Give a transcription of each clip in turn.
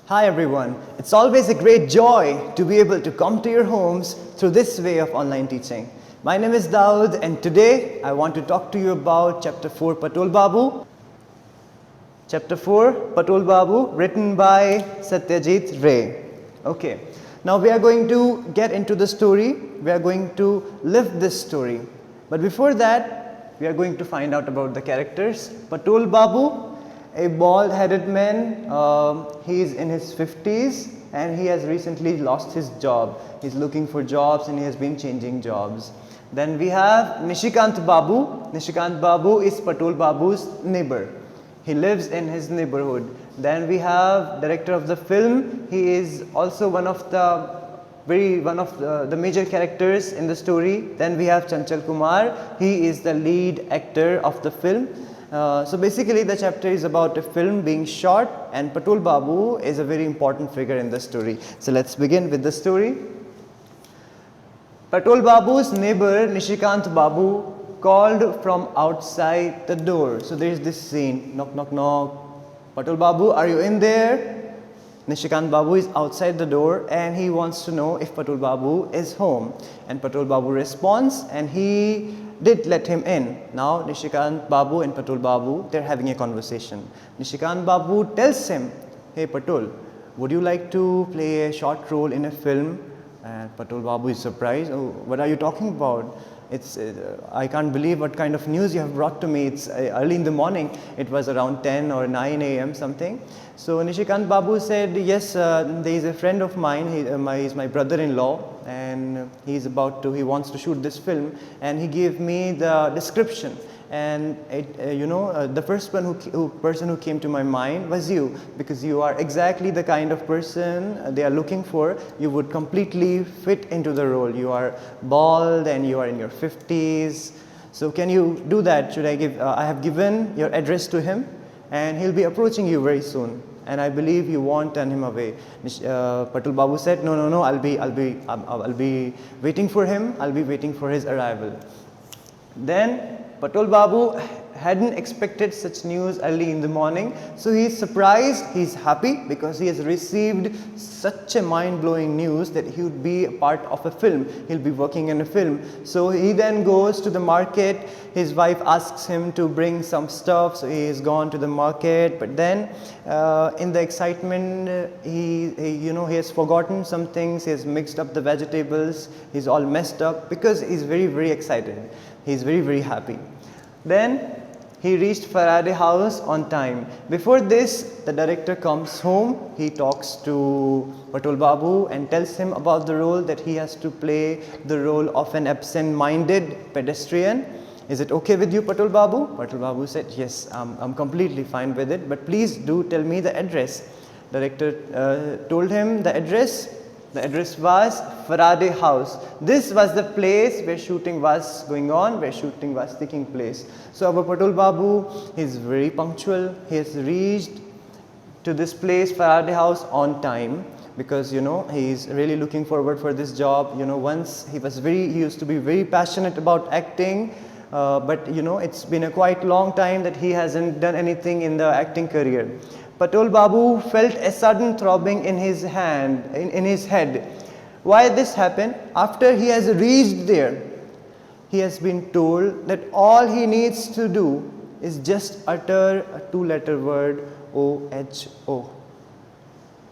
Hi everyone, it's always a great joy to be able to come to your homes through this way of online teaching. My name is Daud and today I want to talk to you about Chapter 4 Patul Babu. Chapter 4 Patul Babu, written by Satyajit Ray. Okay, now we are going to get into the story, we are going to live this story. But before that, we are going to find out about the characters. Patul Babu, a bald-headed man, he is in his 50s and he has recently lost his job. He's looking for jobs and he has been changing jobs. Then we have Nishikant Babu. Nishikant Babu is Patul Babu's neighbor. He lives in his neighborhood. Then we have director of the film. He is also one of the major characters in the story. Then we have Chanchal Kumar. He is the lead actor of the film. So basically the chapter is about a film being shot and Patul Babu is a very important figure in the story. So let's begin with the story. Patul Babu's neighbor Nishikant Babu called from outside the door. So there is this scene, knock knock knock. Patul Babu, are you in there? Nishikant Babu is outside the door and he wants to know if Patul Babu is home. And Patul Babu responds and he did let him in. Now Nishikant Babu and Patul Babu, they're having a conversation. Nishikant Babu tells him, hey Patul, would you like to play a short role in a film? And Patul Babu is surprised. Oh, what are you talking about? I can't believe what kind of news you have brought to me. It's early in the morning. It was around 10 or 9 a.m. something. So Nishikant Babu said, yes, there is a friend of mine. He's my brother-in-law and he wants to shoot this film and he gave me the description. And the first person who came to my mind was you, because you are exactly the kind of person they are looking for. You would completely fit into the role. You are bald and you are in your 50s. So can you do that? I have given your address to him and he'll be approaching you very soon. And I believe you won't turn him away. Patul Babu said, no, I'll be waiting for him. I'll be waiting for his arrival. Then Patul Babu hadn't expected such news early in the morning. So he is surprised, he's happy because he has received such a mind-blowing news that he would be a part of a film. He'll be working in a film. So he then goes to the market. His wife asks him to bring some stuff. So he has gone to the market. But then in the excitement, he has forgotten some things. He has mixed up the vegetables. He's all messed up because he's very, very excited. He's very, very happy. Then he reached Faraday house on time. Before this, the director comes home. He talks to Patul Babu and tells him about the role that he has to play, the role of an absent-minded pedestrian. Is it okay with you, Patul Babu? Patul Babu said, yes, I'm completely fine with it, but please do tell me the address. Director told him the address. The address was Faraday House. This was the place where shooting was going on, where shooting was taking place. So our Patul Babu is very punctual. He has reached to this place, Faraday House, on time because he is really looking forward for this job. Once he used to be very passionate about acting, but it's been a quite long time that he hasn't done anything in the acting career. Patul Babu felt a sudden throbbing in his head. Why this happened? After he has reached there, he has been told that all he needs to do is just utter a two-letter word, O-H-O.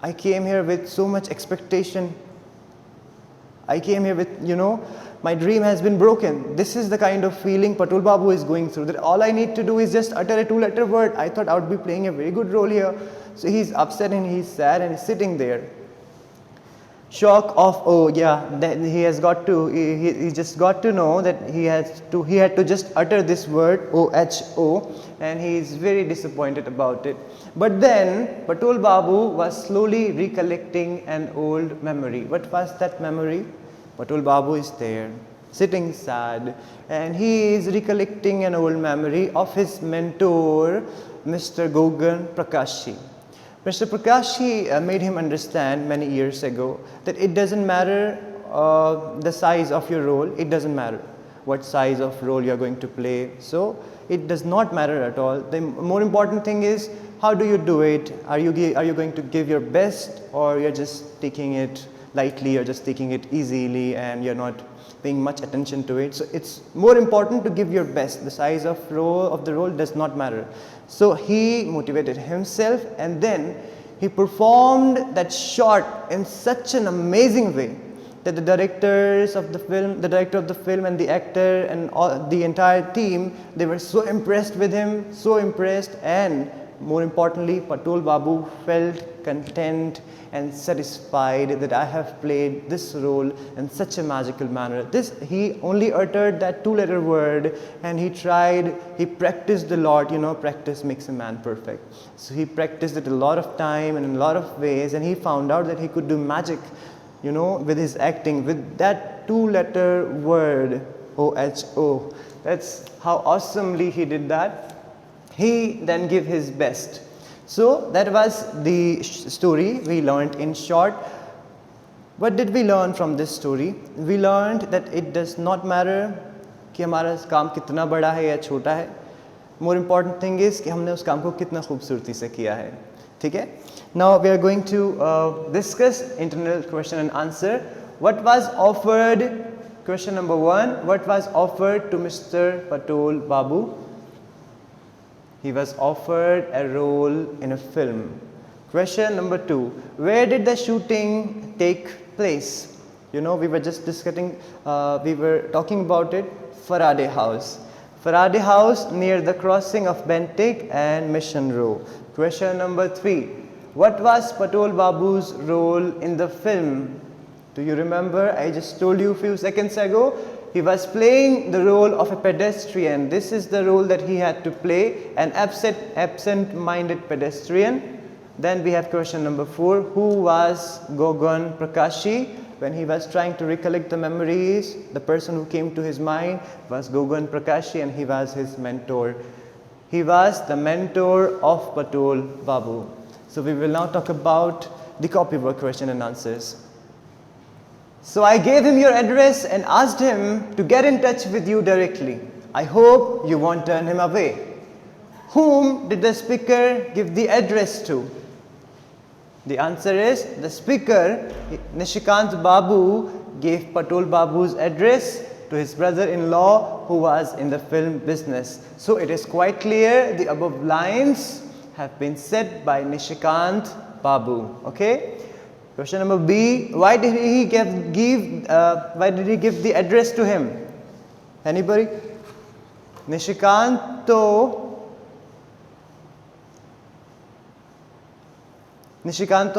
I came here with so much expectation. I came here with, my dream has been broken. This is the kind of feeling Patul Babu is going through, that all I need to do is just utter a two-letter word. I thought I would be playing a very good role here. So he's upset and he's sad and he's sitting there. Shock of, that he just got to know that he had to just utter this word, O-H-O, and he is very disappointed about it. But then Patul Babu was slowly recollecting an old memory. What was that memory? Patul Babu is there, sitting sad, and he is recollecting an old memory of his mentor, Mr. Gogan Prakashi. Mr. Prakashi made him understand many years ago that it doesn't matter the size of your role, it doesn't matter what size of role you are going to play. So it does not matter at all. The more important thing is, how do you do it? Are you going to give your best, or you're just taking it lightly, or just taking it easily, and you're not paying much attention to it? So it's more important to give your best. The size of the role does not matter. So he motivated himself, and then he performed that shot in such an amazing way that the director of the film and the actor and the entire team, they were so impressed with him, so impressed, and more importantly, Patul Babu felt content and satisfied that I have played this role in such a magical manner. He only uttered that 2-letter word, and he practiced a lot. Practice makes a man perfect. So he practiced it a lot of time and in a lot of ways, and he found out that he could do magic, with his acting, with that 2-letter word, OHO. That's how awesomely he did that. He then gave his best. So that was the story we learned in short. What did we learn from this story? We learned that it does not matter कि हमारा काम कितना बड़ा है या छोटा है. More important thing is कि हमने उस काम को कितना खूबसूरती से किया है. ठीक है? Now we are going to discuss internal question and answer. What was offered? Question number 1. What was offered to Mr. Patul Babu? He was offered a role in a film. Question number 2. Where did the shooting take place? We were just discussing, we were talking about it, Faraday House. Faraday House near the crossing of Bentinck and Mission Row. Question number 3. What was Patul Babu's role in the film? Do you remember? I just told you a few seconds ago. He was playing the role of a pedestrian. This is the role that he had to play, an absent-minded pedestrian. Then we have question number 4. Who was Gogan Prakashi? When he was trying to recollect the memories, the person who came to his mind was Gogan Prakashi, and he was his mentor. He was the mentor of Patul Babu. So we will now talk about the copywork question and answers. So I gave him your address and asked him to get in touch with you directly. I hope you won't turn him away. Whom did the speaker give the address to? The answer is the speaker, Nishikant Babu, gave Patul Babu's address to his brother-in-law who was in the film business. So it is quite clear the above lines have been said by Nishikant Babu. Okay? Question number B. Why did he give the address to him? Anybody? Nishikanto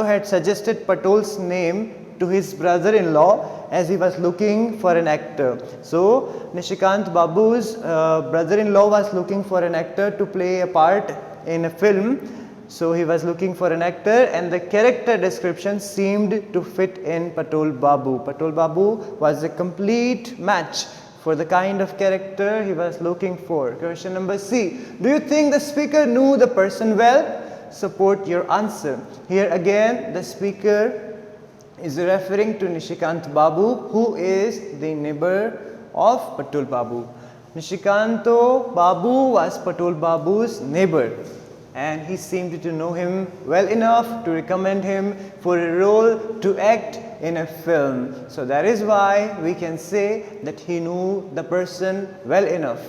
had suggested Patul's name to his brother-in-law as he was looking for an actor. So Nishikant Babu's brother-in-law was looking for an actor to play a part in a film. So he was looking for an actor, and the character description seemed to fit in Patul Babu. Patul Babu was a complete match for the kind of character he was looking for. Question number C. Do you think the speaker knew the person well? Support your answer. Here again, the speaker is referring to Nishikant Babu, who is the neighbor of Patul Babu. Nishikanto Babu was Patul Babu's neighbor, and he seemed to know him well enough to recommend him for a role to act in a film. So that is why we can say that he knew the person well enough.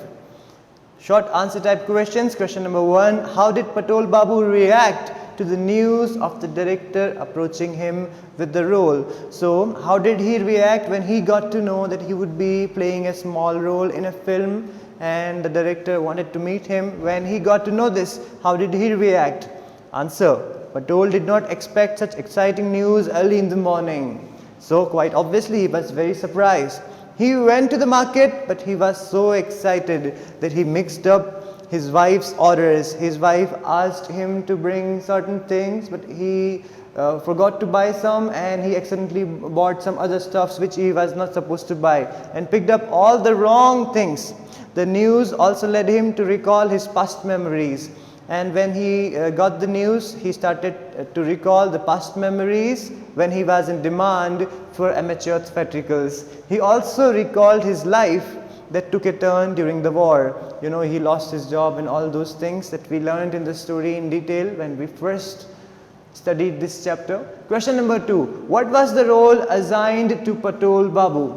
Short answer type questions. Question number 1. How did Patul Babu react to the news of the director approaching him with the role? So how did he react when he got to know that he would be playing a small role in a film and the director wanted to meet him? When he got to know this, how did he react? Answer. Patul did not expect such exciting news early in the morning. So quite obviously he was very surprised. He went to the market, but he was so excited that he mixed up his wife's orders. His wife asked him to bring certain things, but he forgot to buy some, and he accidentally bought some other stuffs which he was not supposed to buy, and picked up all the wrong things. The news also led him to recall his past memories. And when he got the news, he started to recall the past memories when he was in demand for amateur theatricals. He also recalled his life that took a turn during the war. he lost his job and all those things that we learned in the story in detail when we first studied this chapter. Question number 2. What was the role assigned to Patul Babu?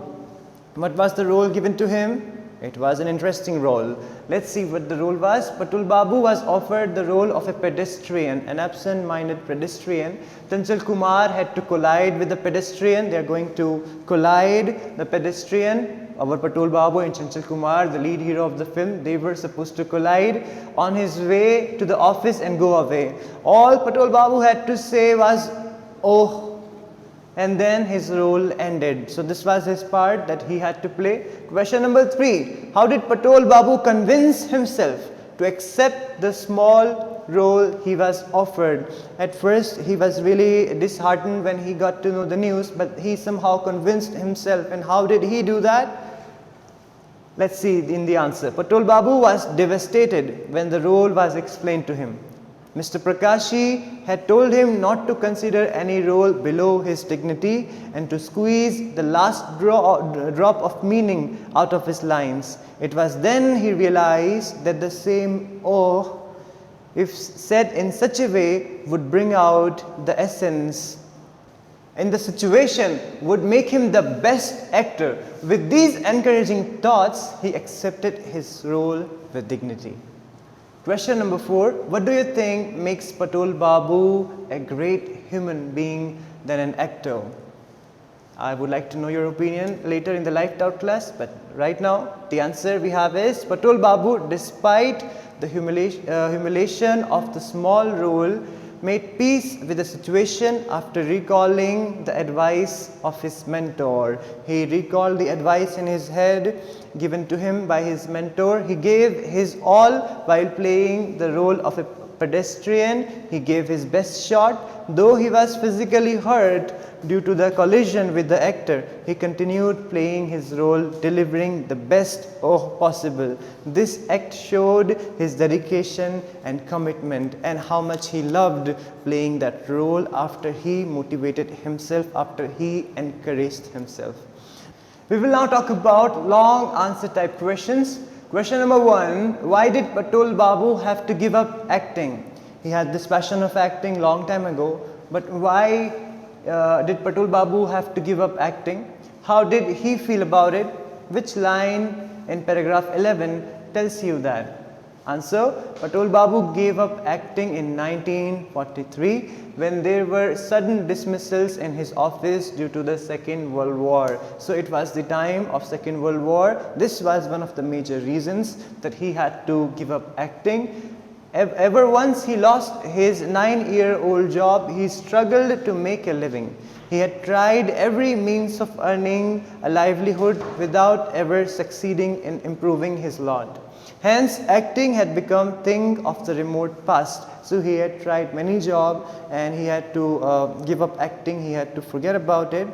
What was the role given to him? It was an interesting role. Let's see what the role was. Patul Babu was offered the role of a pedestrian, an absent-minded pedestrian. Chanchal Kumar had to collide with the pedestrian. They are going to collide the pedestrian. Our Patul Babu and Chanchal Kumar, the lead hero of the film, they were supposed to collide on his way to the office and go away. All Patul Babu had to say was, "Oh," and then his role ended. So this was his part that he had to play. Question number 3. How did Patul Babu convince himself to accept the small role he was offered? At first he was really disheartened when he got to know the news, but he somehow convinced himself. And how did he do that? Let's see in the answer. Patul Babu was devastated when the role was explained to him. Mr. Prakashi had told him not to consider any role below his dignity and to squeeze the last drop of meaning out of his lines. It was then he realized that the same "oh," if said in such a way, would bring out the essence in the situation, would make him the best actor. With these encouraging thoughts, he accepted his role with dignity. Question number 4. What do you think makes Patul Babu a great human being than an actor? I would like to know your opinion later in the live out class, but right now the answer we have is Patul Babu, despite the humiliation of the small role, made peace with the situation after recalling the advice of his mentor. He recalled the advice in his head given to him by his mentor. He gave his all while playing the role of a pedestrian. He gave his best shot. Though he was physically hurt due to the collision with the actor, he continued playing his role, delivering the best possible. This act showed his dedication and commitment and how much he loved playing that role after he motivated himself, after he encouraged himself. We will now talk about long answer type questions. Question number 1. Why did Patul Babu have to give up acting? He had this passion of acting long time ago, but why did Patul Babu have to give up acting? How did he feel about it? Which line in paragraph 11 tells you that? Answer. Patul Babu gave up acting in 1943 when there were sudden dismissals in his office due to the Second World War. So it was the time of Second World War. This was one of the major reasons that he had to give up acting. Ever once he lost his 9-year-old job, he struggled to make a living. He had tried every means of earning a livelihood without ever succeeding in improving his lot. Hence, acting had become thing of the remote past. So he had tried many jobs and he had to give up acting. He had to forget about it.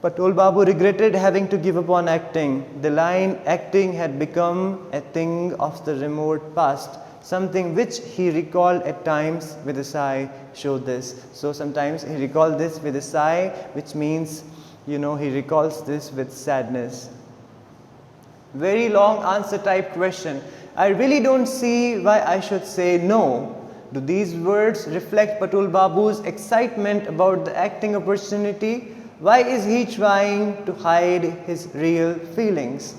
Patul Babu regretted having to give up on acting. The line "acting had become a thing of the remote past," something which he recalled at times with a sigh, showed this. So sometimes he recalled this with a sigh, which means, he recalls this with sadness. Very long answer type question. I really don't see why I should say no. Do these words reflect Patul Babu's excitement about the acting opportunity? Why is he trying to hide his real feelings?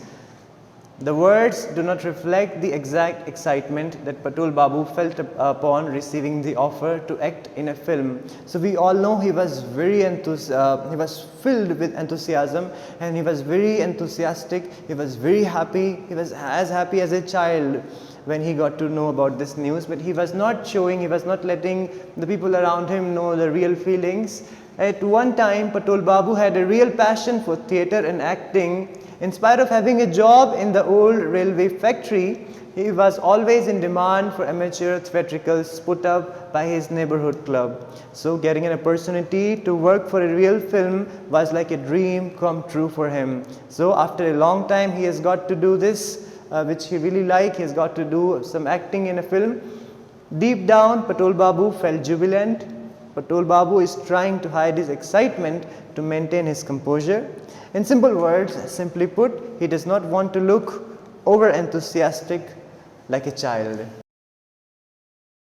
The words do not reflect the exact excitement that Patul Babu felt upon receiving the offer to act in a film. So we all know he was he was filled with enthusiasm and he was very enthusiastic. He was very happy. He was as happy as a child when he got to know about this news, but he was not showing, he was not letting the people around him know the real feelings. At one time, Patul Babu had a real passion for theatre and acting. In spite of having a job in the old railway factory, he was always in demand for amateur theatricals put up by his neighborhood club. So getting an opportunity to work for a real film was like a dream come true for him. So after a long time, he has got to do this, which he really liked. He has got to do some acting in a film. Deep down, Patul Babu felt jubilant. Patul Babu is trying to hide his excitement to maintain his composure. In simple words, simply put, he does not want to look over enthusiastic like a child.